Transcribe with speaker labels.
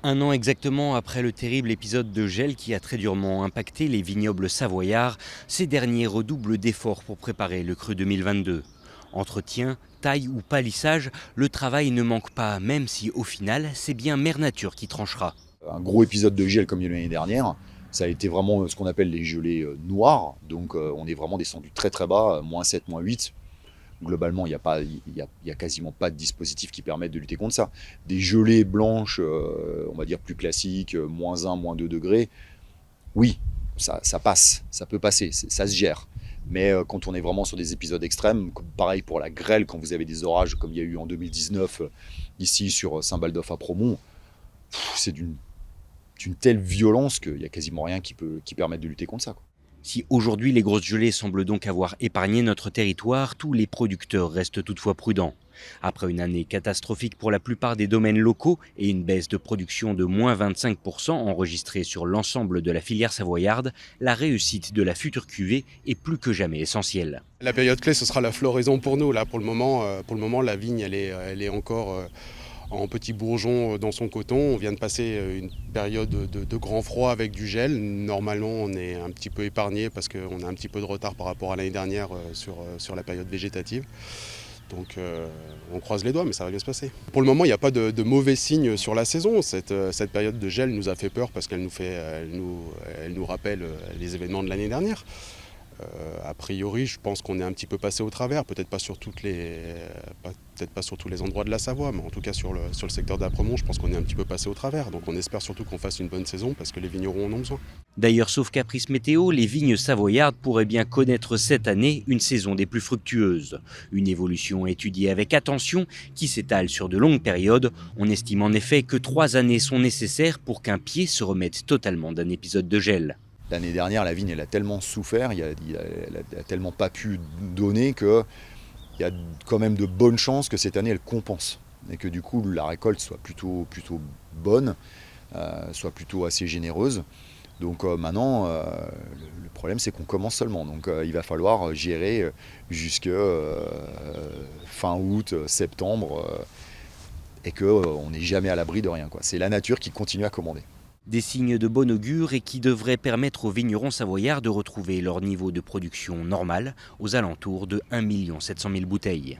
Speaker 1: Un an exactement après le terrible épisode de gel qui a très durement impacté les vignobles savoyards, ces derniers redoublent d'efforts pour préparer le cru 2022. Entretien, taille ou palissage, le travail ne manque pas, même si au final, c'est bien Mère Nature qui tranchera.
Speaker 2: Un gros épisode de gel comme il y a eu l'année dernière, ça a été vraiment ce qu'on appelle les gelées noires. Donc on est vraiment descendu très très bas, -7, -8. Globalement, il y a quasiment pas de dispositif qui permette de lutter contre ça. Des gelées blanches, on va dire plus classiques, -1, -2 degrés, oui, ça passe, ça peut passer, ça se gère. Mais quand on est vraiment sur des épisodes extrêmes, pareil pour la grêle, quand vous avez des orages comme il y a eu en 2019 ici sur Saint-Baldoff à Promont, c'est d'une telle violence qu'il n'y a quasiment rien qui permette de lutter contre ça, quoi.
Speaker 1: Si aujourd'hui les grosses gelées semblent donc avoir épargné notre territoire, tous les producteurs restent toutefois prudents. Après une année catastrophique pour la plupart des domaines locaux et une baisse de production de -25% enregistrée sur l'ensemble de la filière savoyarde, la réussite de la future cuvée est plus que jamais essentielle.
Speaker 3: La période clé, ce sera la floraison pour nous. Là, pour le moment, la vigne, elle est encore en petits bourgeons dans son coton. On vient de passer une période de grand froid avec du gel. Normalement, on est un petit peu épargné parce qu'on a un petit peu de retard par rapport à l'année dernière sur la période végétative. Donc on croise les doigts, mais ça va bien se passer. Pour le moment, il n'y a pas de mauvais signes sur la saison. Cette période de gel nous a fait peur parce qu'elle nous rappelle les événements de l'année dernière. A priori, je pense qu'on est un petit peu passé au travers, peut-être pas sur tous les endroits de la Savoie, mais en tout cas sur le secteur d'Apremont, je pense qu'on est un petit peu passé au travers. Donc on espère surtout qu'on fasse une bonne saison parce que les vignerons en ont besoin.
Speaker 1: D'ailleurs, sauf caprice météo, les vignes savoyardes pourraient bien connaître cette année une saison des plus fructueuses. Une évolution étudiée avec attention qui s'étale sur de longues périodes. On estime en effet que 3 années sont nécessaires pour qu'un pied se remette totalement d'un épisode de gel.
Speaker 2: L'année dernière, la vigne, elle a tellement souffert, elle a tellement pas pu donner qu'il y a quand même de bonnes chances que cette année, elle compense. Et que du coup, la récolte soit plutôt bonne, soit plutôt assez généreuse. Donc maintenant, le problème, c'est qu'on commence seulement. Donc il va falloir gérer jusque fin août, septembre, et qu'on n'est jamais à l'abri de rien, quoi. C'est la nature qui continue à commander.
Speaker 1: Des signes de bon augure et qui devraient permettre aux vignerons savoyards de retrouver leur niveau de production normal aux alentours de 1 700 000 bouteilles.